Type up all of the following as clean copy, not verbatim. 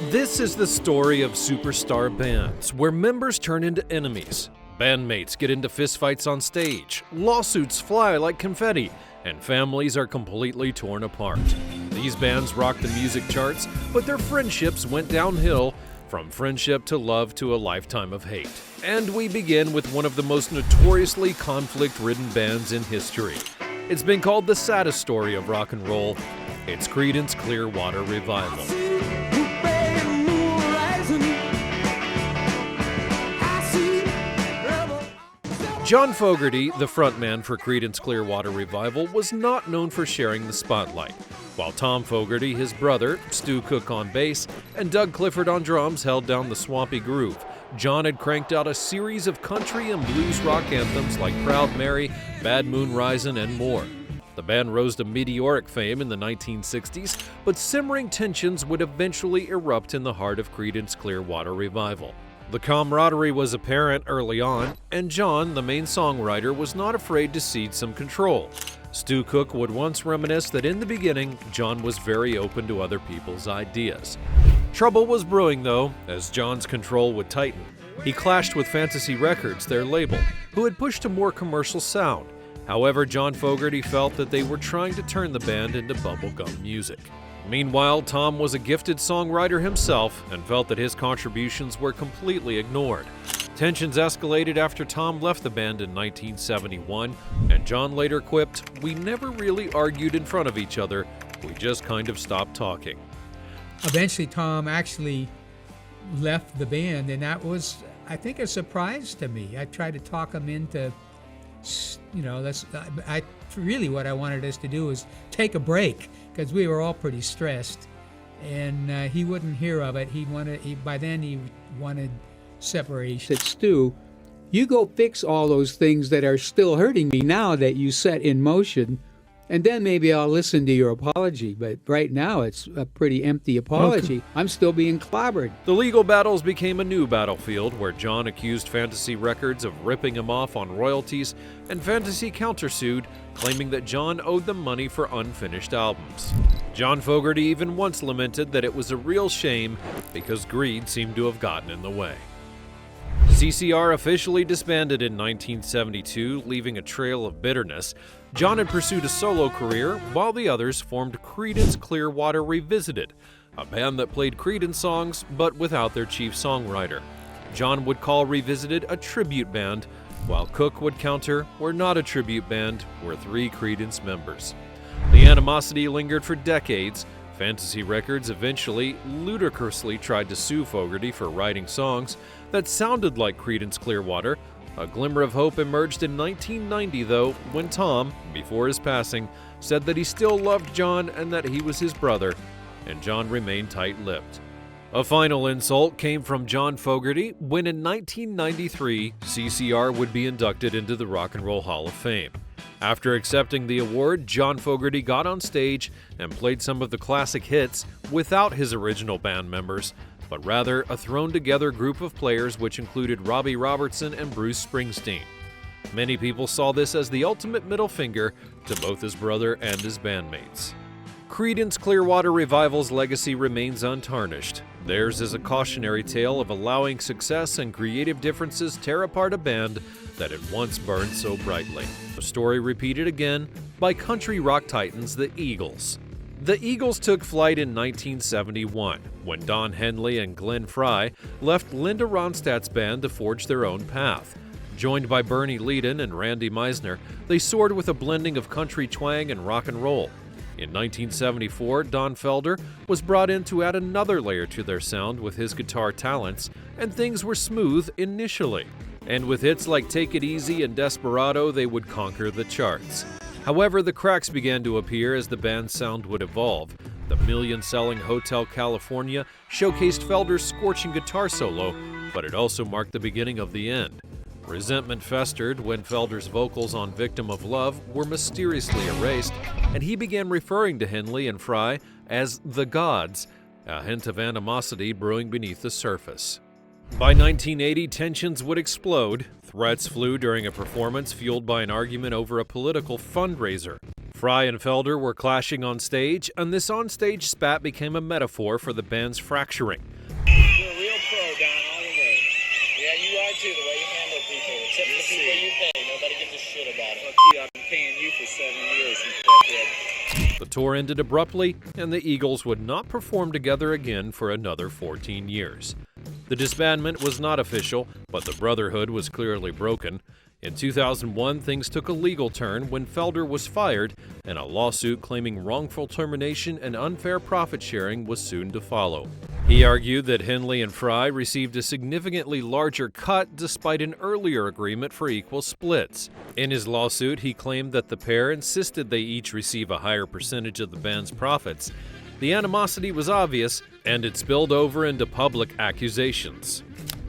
This is the story of superstar bands, where members turn into enemies. Bandmates get into fistfights on stage, lawsuits fly like confetti, and families are completely torn apart. These bands rocked the music charts, but their friendships went downhill, from friendship to love to a lifetime of hate. And we begin with one of the most notoriously conflict-ridden bands in history. It's been called the saddest story of rock and roll. It's Creedence Clearwater Revival. John Fogerty, the frontman for Creedence Clearwater Revival, was not known for sharing the spotlight. While Tom Fogerty, his brother, Stu Cook on bass, and Doug Clifford on drums held down the swampy groove, John had cranked out a series of country and blues rock anthems like Proud Mary, Bad Moon Risin', and more. The band rose to meteoric fame in the 1960s, but simmering tensions would eventually erupt in the heart of Creedence Clearwater Revival. The camaraderie was apparent early on, and John, the main songwriter, was not afraid to cede some control. Stu Cook would once reminisce that in the beginning, John was very open to other people's ideas. Trouble was brewing, though, as John's control would tighten. He clashed with Fantasy Records, their label, who had pushed a more commercial sound. However, John Fogerty felt that they were trying to turn the band into bubblegum music. Meanwhile, Tom was a gifted songwriter himself and felt that his contributions were completely ignored. Tensions escalated after Tom left the band in 1971, and John later quipped, "We never really argued in front of each other, we just kind of stopped talking." Eventually, Tom actually left the band, and that was, I think, a surprise to me. I tried to talk him into, really what I wanted us to do was take a break, because we were all pretty stressed, and he wouldn't hear of it. By then he wanted separation. Said, "Stu, you go fix all those things that are still hurting me now that you set in motion, and then maybe I'll listen to your apology. But right now it's a pretty empty apology. Okay. I'm still being clobbered." The legal battles became a new battlefield where John accused Fantasy Records of ripping him off on royalties, and Fantasy countersued, claiming that John owed them money for unfinished albums. John Fogerty even once lamented that it was a real shame because greed seemed to have gotten in the way. CCR officially disbanded in 1972, leaving a trail of bitterness. John had pursued a solo career, while the others formed Creedence Clearwater Revisited, a band that played Creedence songs but without their chief songwriter. John would call Revisited a tribute band, while Cook would counter, "We're not a tribute band, we're three Creedence members." The animosity lingered for decades. Fantasy Records eventually ludicrously tried to sue Fogerty for writing songs that sounded like Creedence Clearwater. A glimmer of hope emerged in 1990, though, when Tom, before his passing, said that he still loved John and that he was his brother, and John remained tight-lipped. A final insult came from John Fogerty when in 1993, CCR would be inducted into the Rock and Roll Hall of Fame. After accepting the award, John Fogerty got on stage and played some of the classic hits without his original band members, but rather a thrown-together group of players which included Robbie Robertson and Bruce Springsteen. Many people saw this as the ultimate middle finger to both his brother and his bandmates. Creedence Clearwater Revival's legacy remains untarnished. Theirs is a cautionary tale of allowing success and creative differences tear apart a band that had once burned so brightly. A story repeated again by country rock titans the Eagles. The Eagles took flight in 1971 when Don Henley and Glenn Frey left Linda Ronstadt's band to forge their own path. Joined by Bernie Leadon and Randy Meisner, they soared with a blending of country twang and rock and roll. In 1974, Don Felder was brought in to add another layer to their sound with his guitar talents, and things were smooth initially. And with hits like Take It Easy and Desperado, they would conquer the charts. However, the cracks began to appear as the band's sound would evolve. The million-selling Hotel California showcased Felder's scorching guitar solo, but it also marked the beginning of the end. Resentment festered when Felder's vocals on Victim of Love were mysteriously erased, and he began referring to Henley and Frey as the Gods, a hint of animosity brewing beneath the surface. By 1980, tensions would explode. Threats flew during a performance fueled by an argument over a political fundraiser. Frey and Felder were clashing on stage, and this onstage spat became a metaphor for the band's fracturing. You're a real pro, Don, all the way. Yeah, you are too, the way you handle people. Except for the people you pay. Nobody gives a shit about it. Fuck you, I've been paying you for 7 years, you fuckhead. The tour ended abruptly, and the Eagles would not perform together again for another 14 years. The disbandment was not official, but the brotherhood was clearly broken. In 2001, things took a legal turn when Felder was fired, and a lawsuit claiming wrongful termination and unfair profit sharing was soon to follow. He argued that Henley and Fry received a significantly larger cut despite an earlier agreement for equal splits. In his lawsuit, he claimed that the pair insisted they each receive a higher percentage of the band's profits. The animosity was obvious, and it spilled over into public accusations.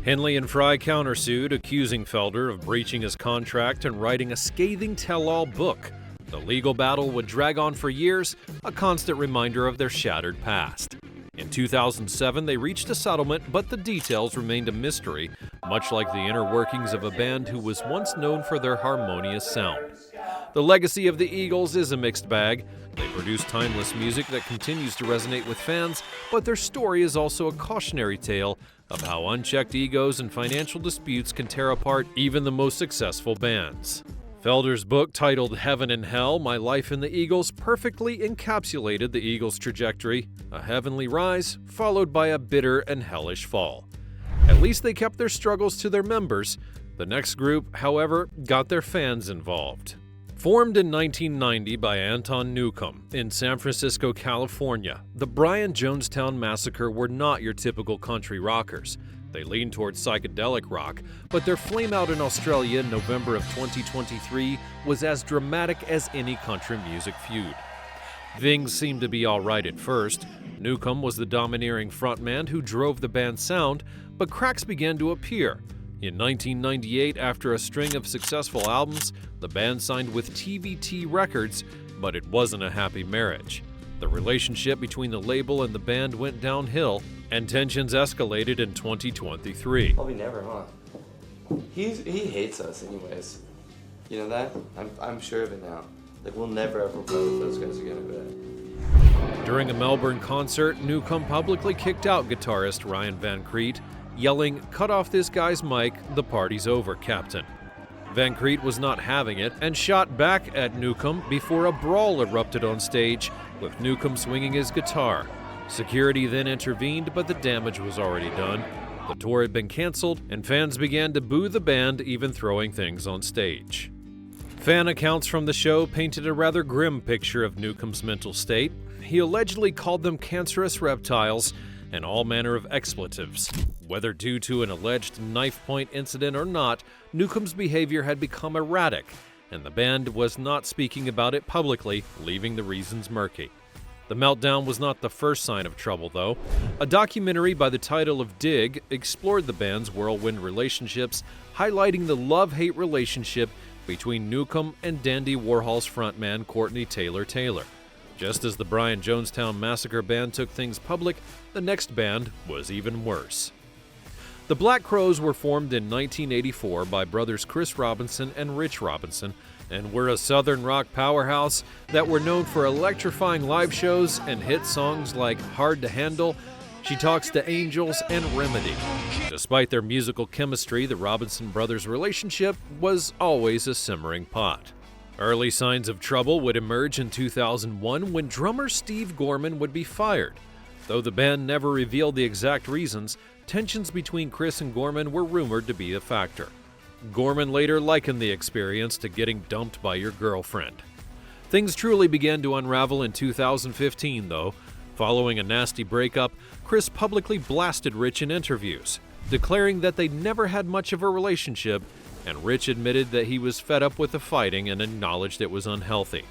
Henley and Fry countersued, accusing Felder of breaching his contract and writing a scathing tell-all book. The legal battle would drag on for years, a constant reminder of their shattered past. In 2007, they reached a settlement, but the details remained a mystery, much like the inner workings of a band who was once known for their harmonious sound. The legacy of the Eagles is a mixed bag. They produce timeless music that continues to resonate with fans, but their story is also a cautionary tale of how unchecked egos and financial disputes can tear apart even the most successful bands. Felder's book, titled Heaven and Hell: My Life in the Eagles, perfectly encapsulated the Eagles' trajectory: a heavenly rise, followed by a bitter and hellish fall. At least they kept their struggles to their members. The next group, however, got their fans involved. Formed in 1990 by Anton Newcomb in San Francisco, California, the Brian Jonestown Massacre were not your typical country rockers. They leaned towards psychedelic rock, but their flame out in Australia in November of 2023 was as dramatic as any country music feud. Things seemed to be all right at first. Newcomb was the domineering frontman who drove the band's sound, but cracks began to appear. In 1998, after a string of successful albums, the band signed with TVT Records, but it wasn't a happy marriage. The relationship between the label and the band went downhill, and tensions escalated in 2023. Probably never, huh? He hates us anyways. You know that? I'm sure of it now. Like, we'll never ever play with those guys again, I bet. During a Melbourne concert, Newcomb publicly kicked out guitarist Ryan Van Creet, yelling, "Cut off this guy's mic, the party's over, Captain." Van Creet was not having it and shot back at Newcomb before a brawl erupted on stage, with Newcomb swinging his guitar. Security then intervened, but the damage was already done. The tour had been canceled, and fans began to boo the band, even throwing things on stage. Fan accounts from the show painted a rather grim picture of Newcomb's mental state. He allegedly called them cancerous reptiles and all manner of expletives. Whether due to an alleged knife point incident or not, Newcomb's behavior had become erratic, and the band was not speaking about it publicly, leaving the reasons murky. The meltdown was not the first sign of trouble, though. A documentary by the title of Dig explored the band's whirlwind relationships, highlighting the love-hate relationship between Newcomb and Dandy Warhol's frontman Courtney Taylor Taylor. Just as the Brian Jonestown Massacre band took things public, the next band was even worse. The Black Crowes were formed in 1984 by brothers Chris Robinson and Rich Robinson, and were a southern rock powerhouse that were known for electrifying live shows and hit songs like Hard to Handle, She Talks to Angels, and Remedy. Despite their musical chemistry, the Robinson brothers' relationship was always a simmering pot. Early signs of trouble would emerge in 2001 when drummer Steve Gorman would be fired. Though the band never revealed the exact reasons, tensions between Chris and Gorman were rumored to be a factor. Gorman later likened the experience to getting dumped by your girlfriend. Things truly began to unravel in 2015, though. Following a nasty breakup, Chris publicly blasted Rich in interviews, declaring that they never had much of a relationship, and Rich admitted that he was fed up with the fighting and acknowledged it was unhealthy.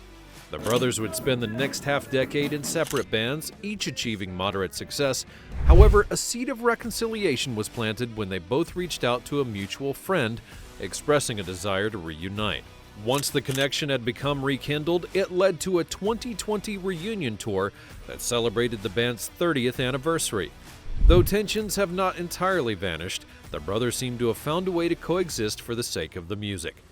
The brothers would spend the next half-decade in separate bands, each achieving moderate success. However, a seed of reconciliation was planted when they both reached out to a mutual friend, expressing a desire to reunite. Once the connection had become rekindled, it led to a 2020 reunion tour that celebrated the band's 30th anniversary. Though tensions have not entirely vanished, the brothers seem to have found a way to coexist for the sake of the music.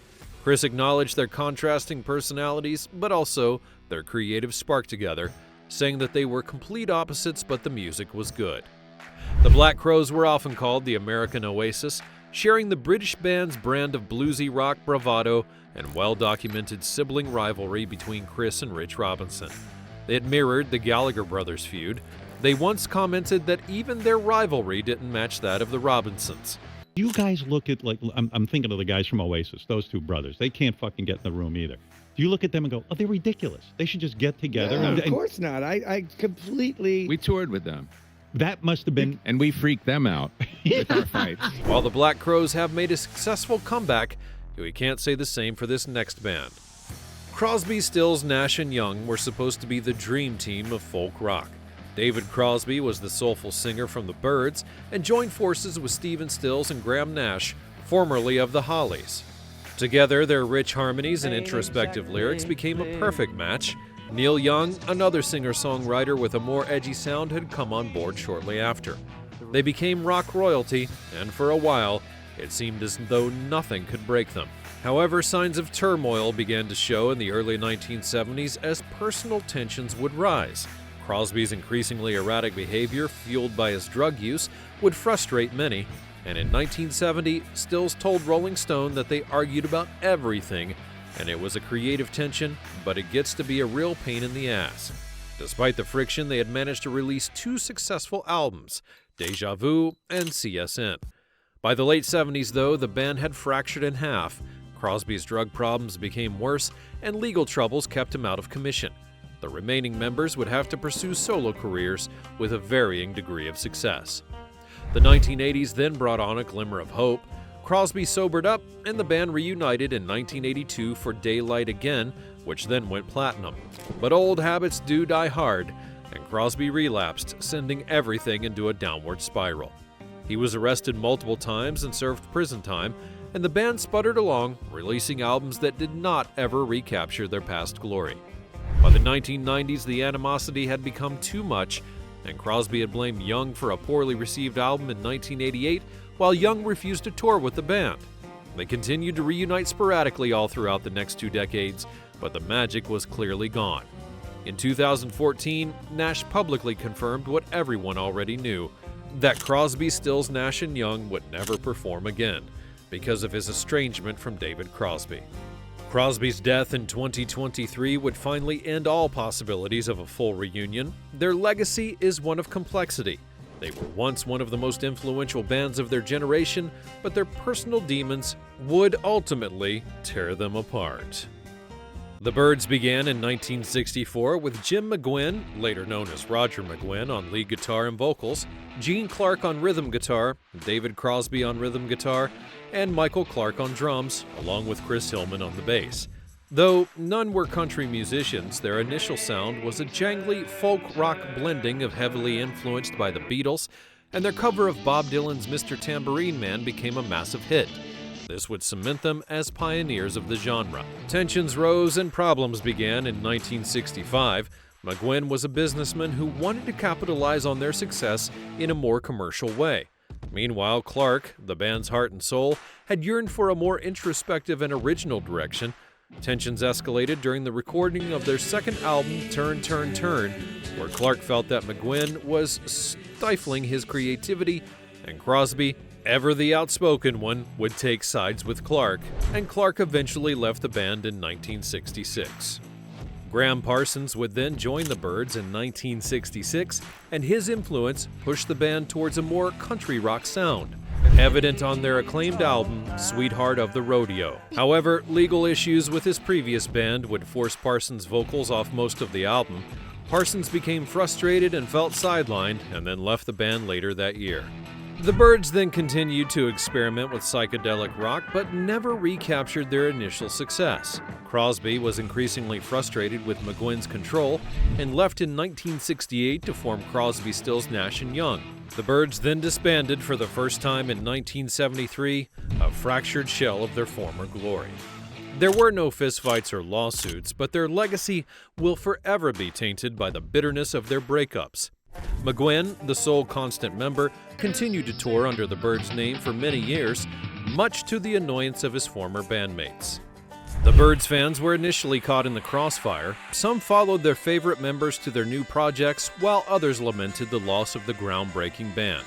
Chris acknowledged their contrasting personalities, but also their creative spark together, saying that they were complete opposites but the music was good. The Black Crowes were often called the American Oasis, sharing the British band's brand of bluesy rock bravado and well-documented sibling rivalry between Chris and Rich Robinson. It mirrored the Gallagher brothers' feud. They once commented that even their rivalry didn't match that of the Robinsons. You guys look at, like, I'm thinking of the guys from Oasis, those two brothers. They can't fucking get in the room either. Do you look at them and go, oh, they're ridiculous. They should just get together. No, of course not. I completely... We toured with them. That must have been... And we freaked them out with our fights. While the Black Crowes have made a successful comeback, we can't say the same for this next band. Crosby, Stills, Nash, and Young were supposed to be the dream team of folk rock. David Crosby was the soulful singer from the Byrds and joined forces with Stephen Stills and Graham Nash, formerly of the Hollies. Together, their rich harmonies and introspective lyrics became a perfect match. Neil Young, another singer-songwriter with a more edgy sound, had come on board shortly after. They became rock royalty, and for a while, it seemed as though nothing could break them. However, signs of turmoil began to show in the early 1970s as personal tensions would rise. Crosby's increasingly erratic behavior, fueled by his drug use, would frustrate many, and in 1970, Stills told Rolling Stone that they argued about everything, and it was a creative tension, but it gets to be a real pain in the ass. Despite the friction, they had managed to release 2 successful albums, Deja Vu and CSN. By the late 70s, though, the band had fractured in half. Crosby's drug problems became worse, and legal troubles kept him out of commission. The remaining members would have to pursue solo careers with a varying degree of success. The 1980s then brought on a glimmer of hope. Crosby sobered up, and the band reunited in 1982 for Daylight Again, which then went platinum. But old habits do die hard, and Crosby relapsed, sending everything into a downward spiral. He was arrested multiple times and served prison time, and the band sputtered along, releasing albums that did not ever recapture their past glory. By the 1990s, the animosity had become too much, and Crosby had blamed Young for a poorly received album in 1988, while Young refused to tour with the band. They continued to reunite sporadically all throughout the next 2 decades, but the magic was clearly gone. In 2014, Nash publicly confirmed what everyone already knew, that Crosby, Stills, Nash, and Young would never perform again, because of his estrangement from David Crosby. Crosby's death in 2023 would finally end all possibilities of a full reunion. Their legacy is one of complexity. They were once one of the most influential bands of their generation, but their personal demons would ultimately tear them apart. The Byrds began in 1964 with Jim McGuinn, later known as Roger McGuinn, on lead guitar and vocals, Gene Clark on rhythm guitar, David Crosby on rhythm guitar, and Michael Clark on drums, along with Chris Hillman on the bass. Though none were country musicians, their initial sound was a jangly folk rock blending of heavily influenced by the Beatles, and their cover of Bob Dylan's Mr. Tambourine Man became a massive hit. This would cement them as pioneers of the genre. Tensions rose and problems began in 1965. McGuinn was a businessman who wanted to capitalize on their success in a more commercial way. Meanwhile, Clark, the band's heart and soul, had yearned for a more introspective and original direction. Tensions escalated during the recording of their second album, Turn, Turn, Turn, where Clark felt that McGuinn was stifling his creativity, and Crosby, ever the outspoken one, would take sides with Clark, and Clark eventually left the band in 1966. Graham Parsons would then join the Byrds in 1966, and his influence pushed the band towards a more country rock sound, evident on their acclaimed album, Sweetheart of the Rodeo. However, legal issues with his previous band would force Parsons' vocals off most of the album. Parsons became frustrated and felt sidelined, and then left the band later that year. The Byrds then continued to experiment with psychedelic rock, but never recaptured their initial success. Crosby was increasingly frustrated with McGuinn's control and left in 1968 to form Crosby, Stills, Nash & Young. The Byrds then disbanded for the first time in 1973, a fractured shell of their former glory. There were no fistfights or lawsuits, but their legacy will forever be tainted by the bitterness of their breakups. McGuinn, the sole constant member, continued to tour under the Byrds' name for many years, much to the annoyance of his former bandmates. The Byrds fans were initially caught in the crossfire. Some followed their favorite members to their new projects, while others lamented the loss of the groundbreaking band.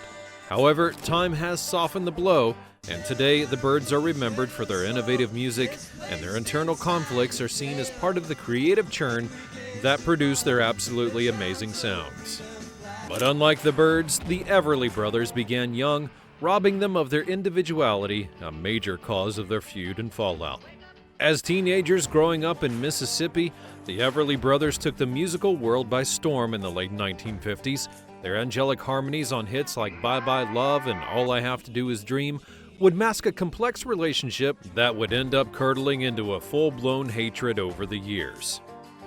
However, time has softened the blow, and today the Byrds are remembered for their innovative music, and their internal conflicts are seen as part of the creative churn that produced their absolutely amazing sounds. But unlike the Byrds, the Everly Brothers began young, robbing them of their individuality, a major cause of their feud and fallout. As teenagers growing up in Mississippi, the Everly Brothers took the musical world by storm in the late 1950s. Their angelic harmonies on hits like Bye Bye Love and All I Have to Do Is Dream would mask a complex relationship that would end up curdling into a full-blown hatred over the years.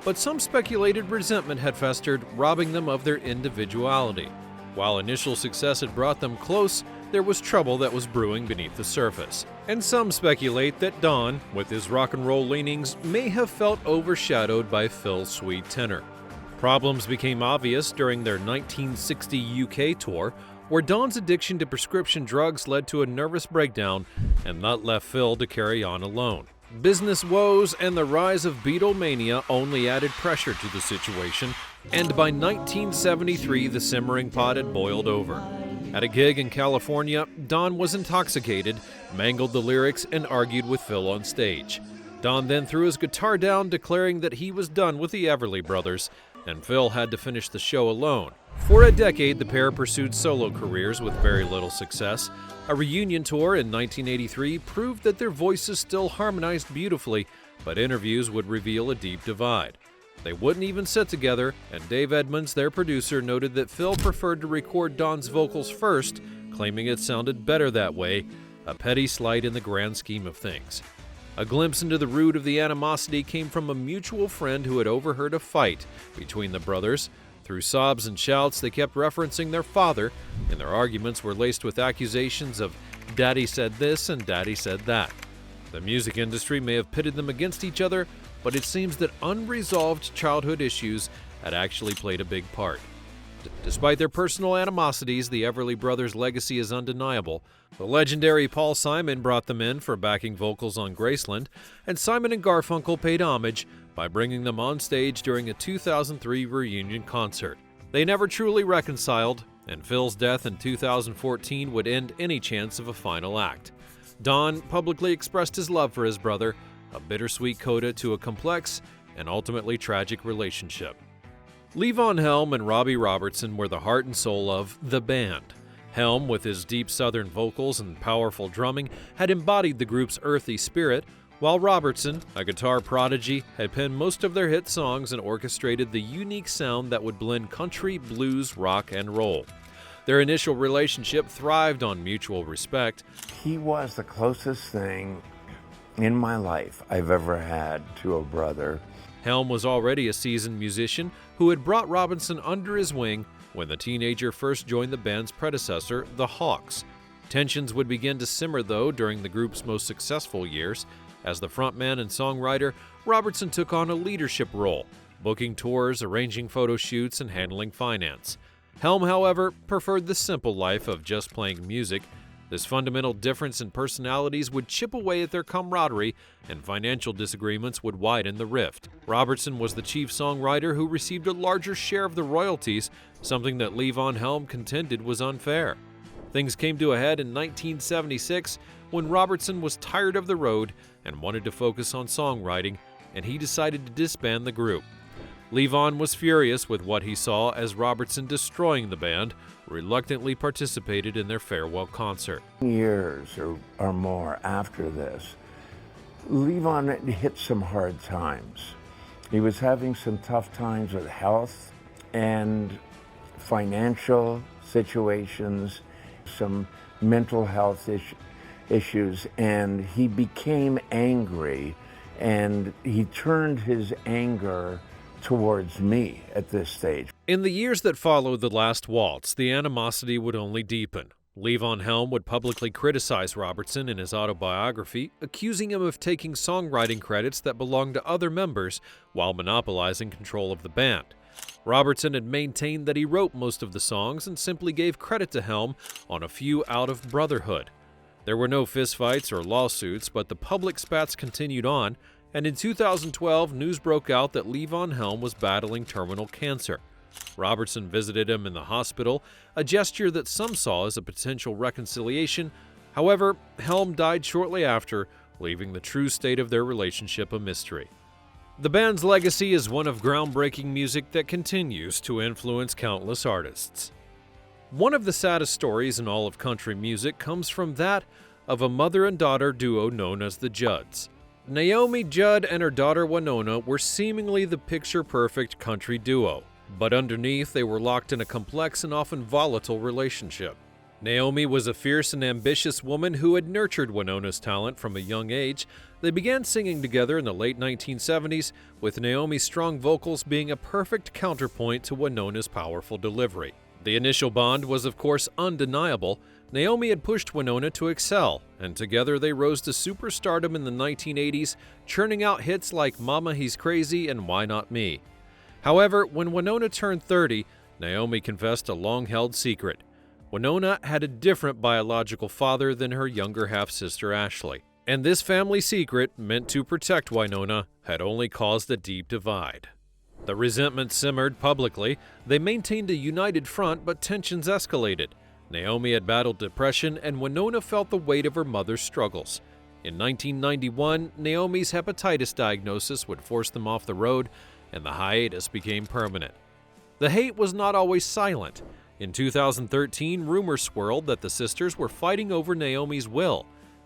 But some speculated resentment had festered, robbing them of their individuality. While initial success had brought them close, there was trouble that was brewing beneath the surface. And some speculate that Don, with his rock and roll leanings, may have felt overshadowed by Phil's sweet tenor. Problems became obvious during their 1960 UK tour, where Don's addiction to prescription drugs led to a nervous breakdown, and that left Phil to carry on alone. Business woes and the rise of Beatlemania only added pressure to the situation, and by 1973 the simmering pot had boiled over. At a gig in California, Don was intoxicated, mangled the lyrics, and argued with Phil on stage. Don then threw his guitar down, declaring that he was done with the Everly Brothers, and Phil had to finish the show alone. For a decade, the pair pursued solo careers with very little success. A reunion tour in 1983 proved that their voices still harmonized beautifully, but interviews would reveal a deep divide. They wouldn't even sit together, and Dave Edmunds, their producer, noted that Phil preferred to record Don's vocals first, claiming it sounded better that way, a petty slight in the grand scheme of things. A glimpse into the root of the animosity came from a mutual friend who had overheard a fight between the brothers. Through sobs and shouts, they kept referencing their father, and their arguments were laced with accusations of "Daddy said this" and "Daddy said that." The music industry may have pitted them against each other, but it seems that unresolved childhood issues had actually played a big part. Despite their personal animosities, the Everly Brothers' legacy is undeniable. The legendary Paul Simon brought them in for backing vocals on Graceland, and Simon and Garfunkel paid homage by bringing them on stage during a 2003 reunion concert. They never truly reconciled, and Phil's death in 2014 would end any chance of a final act. Don publicly expressed his love for his brother, a bittersweet coda to a complex and ultimately tragic relationship. Levon Helm and Robbie Robertson were the heart and soul of the band. Helm, with his deep southern vocals and powerful drumming, had embodied the group's earthy spirit, while Robertson, a guitar prodigy, had penned most of their hit songs and orchestrated the unique sound that would blend country, blues, rock, and roll. Their initial relationship thrived on mutual respect. He was the closest thing in my life I've ever had to a brother. Helm was already a seasoned musician who had brought Robinson under his wing when the teenager first joined the band's predecessor, the Hawks. Tensions would begin to simmer, though, during the group's most successful years. As the frontman and songwriter, Robertson took on a leadership role, booking tours, arranging photo shoots, and handling finance. Helm, however, preferred the simple life of just playing music. This fundamental difference in personalities would chip away at their camaraderie, and financial disagreements would widen the rift. Robertson was the chief songwriter who received a larger share of the royalties, something that Levon Helm contended was unfair. Things came to a head in 1976 when Robertson was tired of the road and wanted to focus on songwriting, and he decided to disband the group. Levon was furious with what he saw as Robertson destroying the band, reluctantly participated in their farewell concert. Years or more after this, Levon hit some hard times. He was having some tough times with health and financial situations, some mental health issues, and he became angry, and he turned his anger towards me at this stage. In the years that followed the last waltz, the animosity would only deepen. Levon Helm would publicly criticize Robertson in his autobiography, accusing him of taking songwriting credits that belonged to other members while monopolizing control of the band. Robertson had maintained that he wrote most of the songs and simply gave credit to Helm on a few out of brotherhood. There were no fistfights or lawsuits, but the public spats continued on, and in 2012, news broke out that Levon Helm was battling terminal cancer. Robertson visited him in the hospital, a gesture that some saw as a potential reconciliation. However, Helm died shortly after, leaving the true state of their relationship a mystery. The band's legacy is one of groundbreaking music that continues to influence countless artists. One of the saddest stories in all of country music comes from that of a mother and daughter duo known as the Judds. Naomi Judd and her daughter Winona were seemingly the picture-perfect country duo, but underneath they were locked in a complex and often volatile relationship. Naomi was a fierce and ambitious woman who had nurtured Winona's talent from a young age. They began singing together in the late 1970s, with Naomi's strong vocals being a perfect counterpoint to Winona's powerful delivery. The initial bond was of course undeniable. Naomi had pushed Winona to excel, and together they rose to superstardom in the 1980s, churning out hits like Mama He's Crazy and Why Not Me. However, when Winona turned 30, Naomi confessed a long-held secret. Winona had a different biological father than her younger half-sister Ashley, and this family secret, meant to protect Winona, had only caused a deep divide. The resentment simmered publicly. They maintained a united front, but tensions escalated. Naomi had battled depression, and Winona felt the weight of her mother's struggles. In 1991, Naomi's hepatitis diagnosis would force them off the road, and the hiatus became permanent. The hate was not always silent. In 2013, rumors swirled that the sisters were fighting over Naomi's will.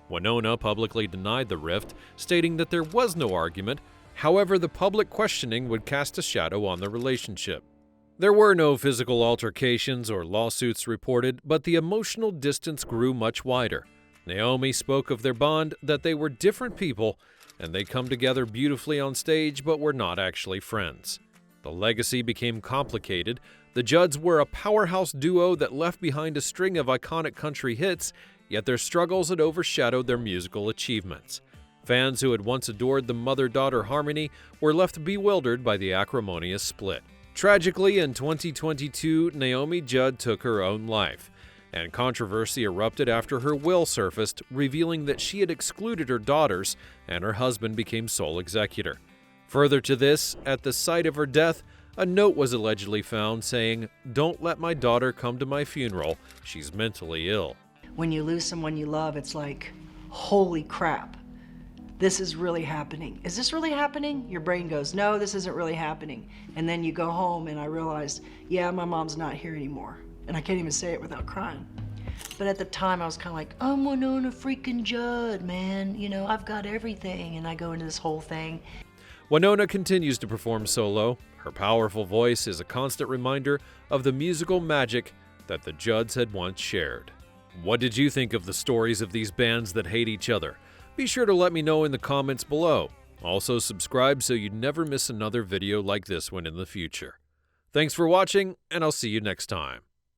Winona publicly denied the rift, stating that there was no argument. However, the public questioning would cast a shadow on the relationship. There were no physical altercations or lawsuits reported, but the emotional distance grew much wider. Naomi spoke of their bond, that they were different people, and they come together beautifully on stage but were not actually friends. The legacy became complicated. The Judds were a powerhouse duo that left behind a string of iconic country hits, yet their struggles had overshadowed their musical achievements. Fans who had once adored the mother-daughter harmony were left bewildered by the acrimonious split. Tragically, in 2022, Naomi Judd took her own life, and controversy erupted after her will surfaced, revealing that she had excluded her daughters and her husband became sole executor. Further to this, at the site of her death, a note was allegedly found saying, "Don't let my daughter come to my funeral. She's mentally ill." When you lose someone you love, it's like, holy crap. This is really happening. Is this really happening? Your brain goes, no, this isn't really happening. And then you go home and I realized, yeah, my mom's not here anymore. And I can't even say it without crying. But at the time I was kind of like, I'm Winona freaking Judd, man. You know, I've got everything. And I go into this whole thing. Winona continues to perform solo. Her powerful voice is a constant reminder of the musical magic that the Judds had once shared. What did you think of the stories of these bands that hate each other? Be sure to let me know in the comments below. Also subscribe so you never miss another video like this one in the future. Thanks for watching, and I'll see you next time.